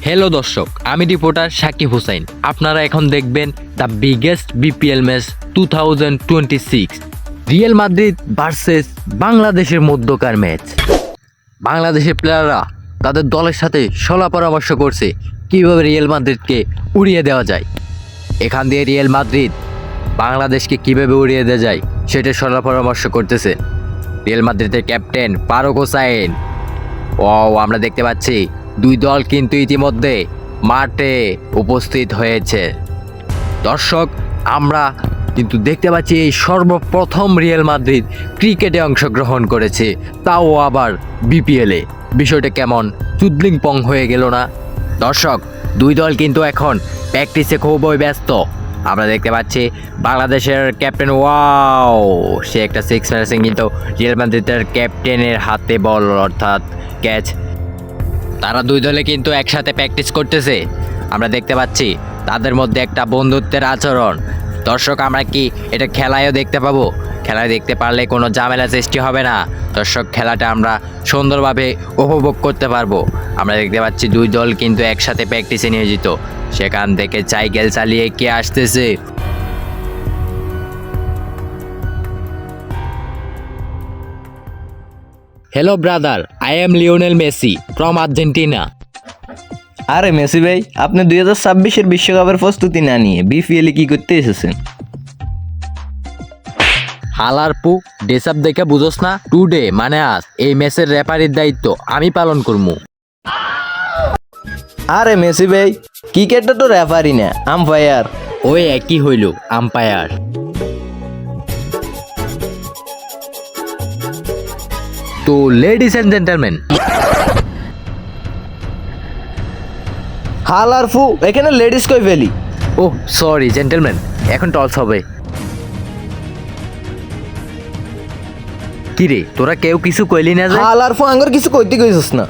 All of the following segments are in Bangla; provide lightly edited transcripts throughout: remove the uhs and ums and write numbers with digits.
হ্যালো দর্শক, আমি রিপোর্টার সাকিব হুসাইন। আপনারা এখন দেখবেন the biggest BPL match 2026, Real Madrid versus বাংলাদেশের মধ্যকার ম্যাচ। বাংলাদেশের প্লেয়াররা তাদের দলের সাথে সলা পরামর্শ করছে কীভাবে রিয়াল মাদ্রিদকে উড়িয়ে দেওয়া যায়। এখান দিয়ে রিয়াল মাদ্রিদ বাংলাদেশকে কীভাবে উড়িয়ে দেওয়া যায় সেটা সলা পরামর্শ করতেছে রিয়াল মাদ্রিদের ক্যাপ্টেন ফারুক হোসাইন। আমরা দেখতে পাচ্ছি দুই দল কিন্তু ইতিমধ্যে মাঠে উপস্থিত হয়েছে। দর্শক, আমরা কিন্তু দেখতে পাচ্ছি এই সর্বপ্রথম রিয়াল মাদ্রিদ ক্রিকেটে অংশগ্রহণ করেছে, তাও আবার বিপিএলে। বিষয়টা কেমন চুদলিংপং হয়ে গেল না? দর্শক, দুই দল কিন্তু এখন প্র্যাকটিসে খুবই ব্যস্ত। আমরা দেখতে পাচ্ছি বাংলাদেশের ক্যাপ্টেন সে একটা সিক্স মেরেছেন, কিন্তু রিয়াল মাদ্রিদের ক্যাপ্টেনের হাতে বল অর্থাৎ ক্যাচ। তারা দুই দলে কিন্তু একসাথে প্র্যাকটিস করতেছে। আমরা দেখতে পাচ্ছি তাদের মধ্যে একটা বন্ধুত্বের আচরণ। দর্শক, আমরা কি এটা খেলায়ও দেখতে পাবো? খেলায় দেখতে পারলে কোনো ঝামেলা সৃষ্টি হবে না। দর্শক, খেলাটা আমরা সুন্দরভাবে উপভোগ করতে পারবো। আমরা দেখতে পাচ্ছি দুই দল কিন্তু একসাথে প্র্যাকটিসে নিয়োজিত। সেখান থেকে সাইকেল চালিয়ে কে আসতেছে? Hello brother, I am Lionel Messi from Argentina. আরে মেসি ভাই, আপনি 2026-এর বিশ্বকাপের প্রস্তুতি না নিয়ে বিপিএলে কি করতে এসেছেন? হালারপু ডেসাপ দেখে বুঝোস না? টুডে মানে আজ এই ম্যাচের রেফারির দায়িত্ব আমি পালন করবো। আরে মেসি ভাই, ক্রিকেটটা তো রেফারি না, আম্পায়ার। ওই একই হইল, আম্পায়ার। তো লেডিস এন্ড জেন্টলম্যান, হালার ফু, এখানে লেডিস কই ফেলি? ওহ সরি জেন্টলম্যান, এখন টস হবে। কিরে, তোরা কেউ কিছু কইলি না যে? হালার ফু, আঙ্গর কিছু কইতে কইছস না।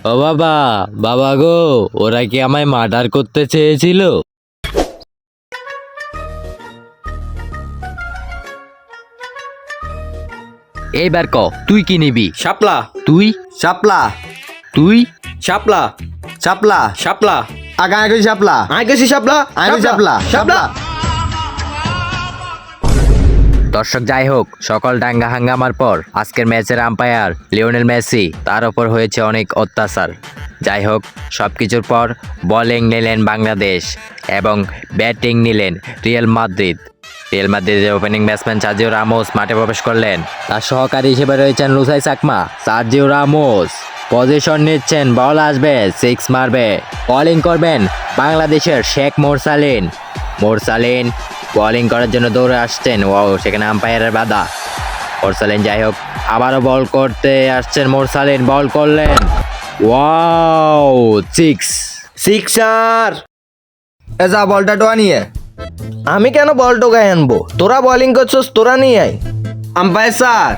ও বাবা, বাবা গো, ওরা কি আমায় মার্ডার করতে চেয়েছিল? এইবার ক, তুই কি নিবি? শাপলা তুই শাপলা তুই শাপলা শাপলা শাপলা আগা আগে শাপলা আই কইছি শাপলা, আগে শাপলা শাপলা। দর্শক, যাই হোক, সকল ডাঙ্গা হাঙ্গামার পর আজকের ম্যাচের আম্পায়ার লিওনেল মেসি, তার ওপর হয়েছে অনেক অত্যাচার। যাই হোক, সব কিছুর পর বোলিং নিলেন বাংলাদেশ এবং ব্যাটিং নিলেন রিয়াল মাদ্রিদ। রিয়াল মাদ্রিদের ওপেনিং ব্যাটসম্যান সার্জিও রামোস মাঠে প্রবেশ করলেন। তার সহকারী হিসেবে রয়েছেন Lushai Chakma. Sergio Ramos position নিচ্ছেন, বল আসবে, সিক্স মারবে। বোলিং করবেন বাংলাদেশের শেখ মোরসালিন। বোলিং করার জন্য দৌড়ে আসছেন। সেখানে আম্পায়ারের বাধা। মোরসালিন, যাই হোক, আবারও বল করতে আসছেন মোরসালিন, বল করলেন, সিক্স। সিক্সার। এ যা বলটা টোয়া নিয়ে আমি কেন বল টোকায় আনবো? তোরা বোলিং করছস, তোরা নিয়ে আয়। Umpire sir.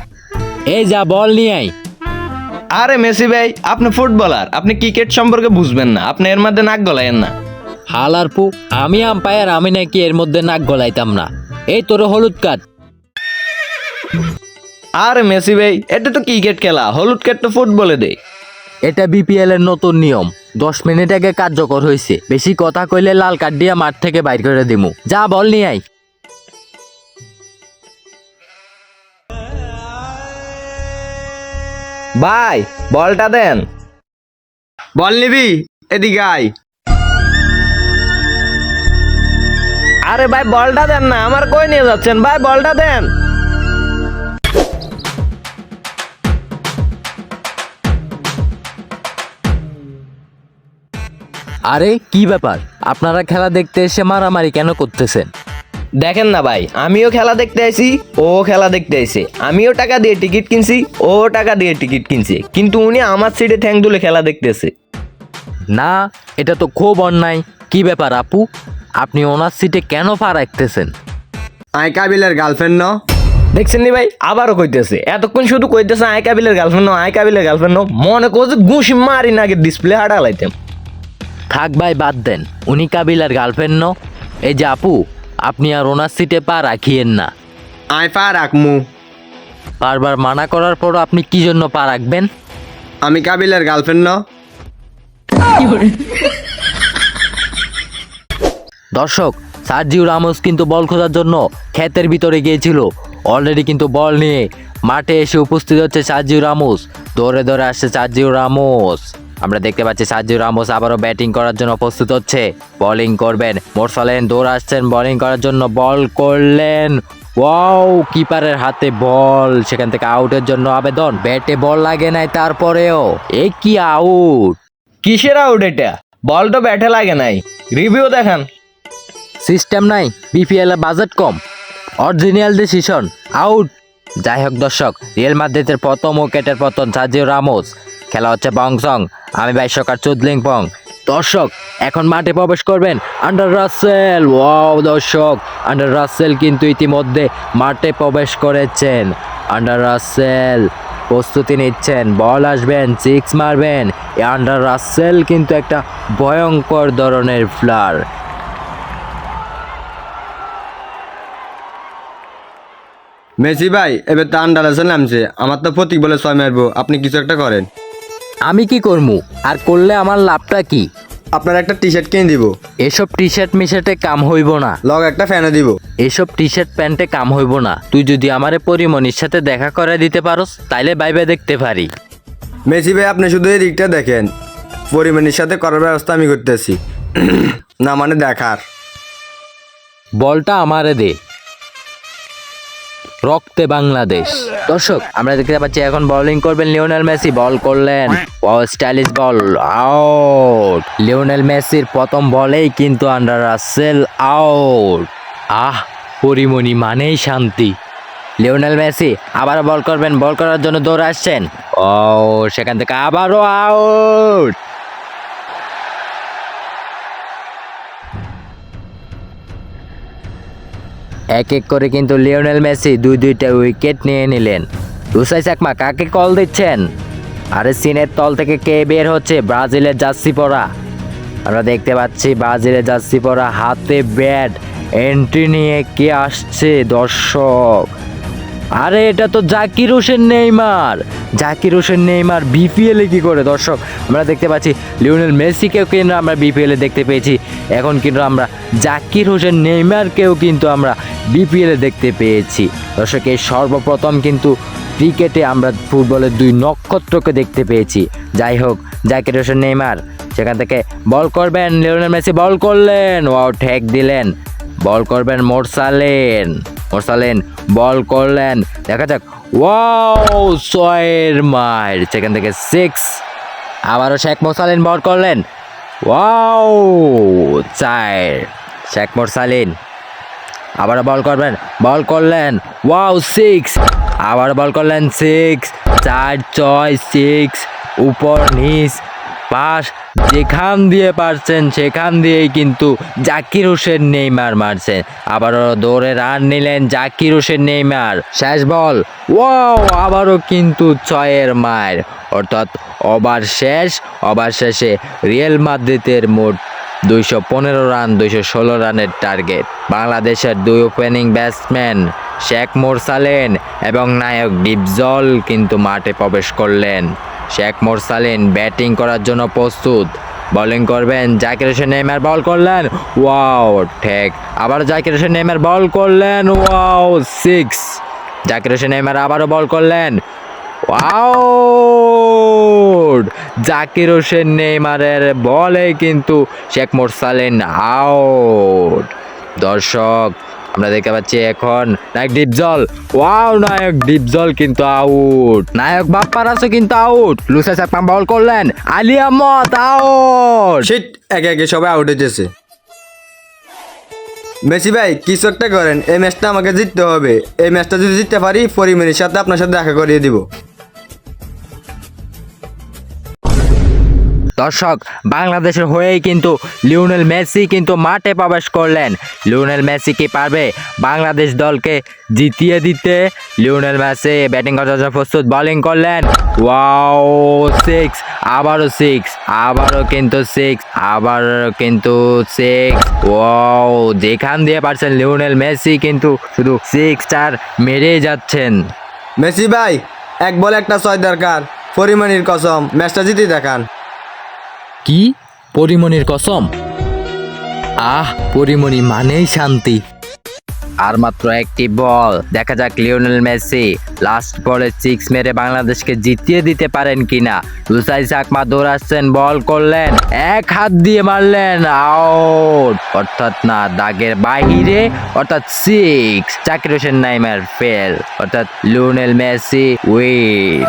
এই যা, বল নিয়ে আয়। আরে মেসি ভাই, আপনি ফুটবলার, আপনি ক্রিকেট সম্পর্কে বুঝবেন না, আপনি এর মধ্যে নাক গলায়েন না। হালারপু, আমি আম্পায়ার, আমি নাকি এর মধ্যে নাক গলাইতাম না? এই তোর হলুদ কার্ড। আরে মেসি ভাই, এটা তো ক্রিকেট খেলা, হলুদ কার্ড তো ফুটবলে দেয়। এটা বিপিএল এর নতুন নিয়ম, 10 মিনিট আগে কার্যকর হয়েছে। বেশি কথা কইলে লাল কার্ড দিয়া মাঠ থেকে বাইর করে দিমু। যা, বল নিয়ে আয়। ভাই, বলটা দেন। বল নিবি? এদিকে আয়। আরে ভাই, বলটা দেন না, আমার কই নিয়ে যাচ্ছেন ভাই? বলটা দেন। আরে কি ব্যাপার, আপনারা খেলা দেখতে এসে মারামারি কেন করতেছেন? দেখেন না ভাই, আমিও খেলা দেখতে আইছি, ও খেলা দেখতে আইছে। আমিও টাকা দিয়ে টিকিট কিনছি, ও টাকা দিয়ে টিকিট কিনছে, কিন্তু উনি আমার সিটে ঠ্যাং তুলে খেলা দেখতেছে। না, এটা তো খুব অন্যায়। কি ব্যাপার আপু, আপনি ওনার সিটে কেন পা রাখতেছেন? আয় কাবিলের গার্লফ্রেন্ড ন? দেখছেন নি ভাই, আবারও কইতেছে। এতক্ষণ শুধু কইতেছে আই কাবিলের গার্লফ্রেন্ড নো, আই কাবিলের গার্লফ্রেন্ড নো। মনে করছে ঘুষি মারি না, আগে ডিসপ্লে হাঁটালাইতাম। থাক ভাই, বাদ দেন। উনি কাবিলার গার্লফ্রেন্ড ন? এই যে আপু, আপনি আর ওনার সিটে পা রাখিয়েন না। আয় পা রাখমু। বারবার মানা করার পরও আপনি কি জন্য পা রাখবেন? আমি কাবিলের গার্লফ্রেন্ড ন? দর্শক, সার্জিও রামোস কিন্তু বল খোঁজার জন্য ক্ষেতের ভিতরে গিয়েছিল। অলরেডি কিন্তু বল নিয়ে মাঠে এসে উপস্থিত হচ্ছে সার্জিও রামোস। দৌড়ে দৌড়ে আসছে সার্জিও রামোস। আমরা দেখতে পাচ্ছি সার্জিও রামোস আবারও ব্যাটিং করার জন্য প্রস্তুত হচ্ছে। বোলিং করবেন মোরসালেন, দৌড় আসছেন বোলিং করার জন্য, বল করলেন। ওয়াও, কিপারের হাতে বল, সেখান থেকে আউটের জন্য আবেদন। ব্যাটে বল লাগে নাই, তারপরেও এ কি আউট! কিসের আউট এটা? বল তো ব্যাটে লাগে নাই, রিভিউ দেখান। সিস্টেম নাই, বিপিএল এর বাজেট কম, অরিজিনাল ডিসিশন, আউট। যাই হোক দর্শক, রিয়াল মাদ্রিদের প্রথম উইকেটের পতন সার্জিও রামোস। খেলা হচ্ছে বংসং, আমি ভাষ্যকার চুদলিং পং। দর্শক, এখন মাঠে প্রবেশ করবেন আন্ডার রাসেল। ওয়াও দর্শক, আন্ডার রাসেল কিন্তু ইতিমধ্যে মাঠে প্রবেশ করেছেন। আন্ডার রাসেল প্রস্তুতি নিচ্ছেন, বল আসবেন, সিক্স মারবেন। এই আন্ডার রাসেল কিন্তু একটা ভয়ঙ্কর ধরনের ফ্লার। মেসি ভাই এবার তো আন্ডার রাসেল নামছে, আমার তো প্রতীক বলে 6 মারবো, আপনি কিছু একটা করেন। আমি কি করবো, আর করলে আমার লাভটা কি? আপনার একটা টি শার্ট কিনে দিব, এসব টি শার্ট মিশার্টে কাম হইব না। লগ একটা ফ্যানও দিব। এসব টি শার্ট প্যান্টে কাম হইব না। তুই যদি আমারে পরিমণির সাথে দেখা করে দিতে পারোস, তাইলে বাইবে দেখতে পারি। মেসি ভাই আপনি শুধু এই দিকটা দেখেন, পরিমাণের সাথে করার ব্যবস্থা আমি করতেছি। না মানে দেখার। বলটা আমারে দে, রক্তে বাংলাদেশ। দর্শক, আমরা দেখতে পাচ্ছি এখন বোলিং করবেন লিওনেল মেসি। বল করলেন, wow stylish ball, out. Lionel মেসির প্রথম বলেই কিন্তু আন্ডার রাসেল আউট। পরিমণি মানেই শান্তি। লিওনেল মেসি আবারও বল করবেন, বল করার জন্য দৌড়ে আসছেন। ও, সেখান থেকে আবারও আউট। এক এক করে কিন্তু লিওনেল মেসি দুইটা উইকেট নিয়ে নিলেন। লুসাই চাকমা কাকে কল দিচ্ছেন? আরে সিনের তল থেকে কে বের হচ্ছে? ব্রাজিলের জার্সি পরা। আমরা দেখতে পাচ্ছি ব্রাজিলের জার্সি পরা, হাতে ব্যাট, এন্ট্রি নিয়ে কে আসছে দর্শক। আরে এটা তো জাকির হোসেন নেইমার। জাকির হোসেন নেইমার বিপিএলে কি করে? দর্শক, আমরা দেখতে পাচ্ছি লিওনেল মেসিকেও কিন্তু আমরা বিপিএলে দেখতে পেয়েছি। এখন কিন্তু আমরা জাকির হোসেন নেইমারকেও কিন্তু আমরা বিপিএলে দেখতে পেয়েছি। দর্শক, এই সর্বপ্রথম কিন্তু ক্রিকেটে আমরা ফুটবলের দুই নক্ষত্রকে দেখতে পেয়েছি। যাই হোক, জাকির হোসেন নেইমার সেখান থেকে বল করবেন, লিওনেল মেসি বল করলেন, ওয়াও ঠেক দিলেন। বল করবেন মোরসালেন, মোরসালেন বল করলেন, দেখা যাক। ওয়াও, 6 মাইল, সেখান থেকে 6। আবারও শেখ মোরসালিন বল করলেন, ওয়াও 4। শেখ মোরসালিন আবারও বল করবেন, বল করলেন, ওয়াও 6। আবার বল করলেন 6, 4, 6, 6, উপর নিচ পাশ, যেখান দিয়ে পারছেন সেখান দিয়েই কিন্তু জাকির হোসেন নেইমার মারছেন। আবারও দৌড়ে রান নিলেন জাকির হোসেন নেইমার। শেষ বল, ওয়াও, আবারও কিন্তু 6 মাইল, অর্থাৎ ওভার শেষ। ওভার শেষে রিয়াল মাদ্রিদের মোট 215 রান, 216 রানের টার্গেট। বাংলাদেশের দুই ওপেনিং ব্যাটসম্যান শেখ মোরসালেন এবং নায়ক ডিপজল কিন্তু মাঠে প্রবেশ করলেন। শেখ মোরসালিন ব্যাটিং করার জন্য প্রস্তুত, বোলিং করবেন জাকির হোসেন নেইমার। বল করলেন, ওয়াও ঠেক। আবার জাকির হোসেন নেইমার বল করলেন, ওয়াও 6। জাকির হোসেন নেইমার আবারও বল করলেন, আউট। জাকির হোসেন নেইমারের বলে কিন্তু শেখ মোরসালিন আউট। দর্শক, আমরা দেখতে পাচ্ছি এখন নায়ক ডিপজল, ওয়াও নায়ক ডিপজল কিন্তু আউট। নায়ক বাপ্পারাসও কিন্তু আউট। লুসাই চাকমা বল করলেন, আলী আহমদ আউট। শিট, একে একে সবাই আউট হইতেছে। মেসি ভাই কিছু একটা করেন, এই ম্যাচটা আমাকে জিততে হবে। এই ম্যাচটা যদি জিততে পারি, পরিমাণের সাথে আপনার সাথে দেখা করিয়ে দিব। দর্শক, বাংলাদেশের হয়েই কিন্তু লিওনেল মেসি কিন্তু মাঠে প্রবেশ করলেন। লিওনেল মেসি কি পারবে বাংলাদেশ দলকে জিতিয়ে দিতে? লিওনেল মেসি ব্যাটিং করার জন্য প্রস্তুত, বোলিং করলেন, ওয়াও 6। আবারও 6, আবারও কিন্তু 6, আবারও কিন্তু 6। ওয়াও, যেখান দিয়ে পারছেন লিওনেল মেসি কিন্তু শুধু 6 4 মেরেই যাচ্ছেন। মেসি ভাই, এক বলে একটা 6 দরকার। পরিমাণির কসম, ম্যাচটা জিতে দেখান। কি পরিমণির কসম? পরিমণি মানেই শান্তি। আর মাত্র একটি বল, দেখা যাক লিওনেল মেসি লাস্ট বলে 6 মেরে বাংলাদেশকে জিতিয়ে দিতে পারেন কিনা। লুসাই চাকমা দৌড়াচ্ছেন, বল করলেন, এক হাত দিয়ে মারলেন, আউট, অর্থাৎ না, দাগের বাহিরে, অর্থাৎ 6। জাকির হোসেন নাইমার ফেল, অর্থাৎ লিওনেল মেসি উইন।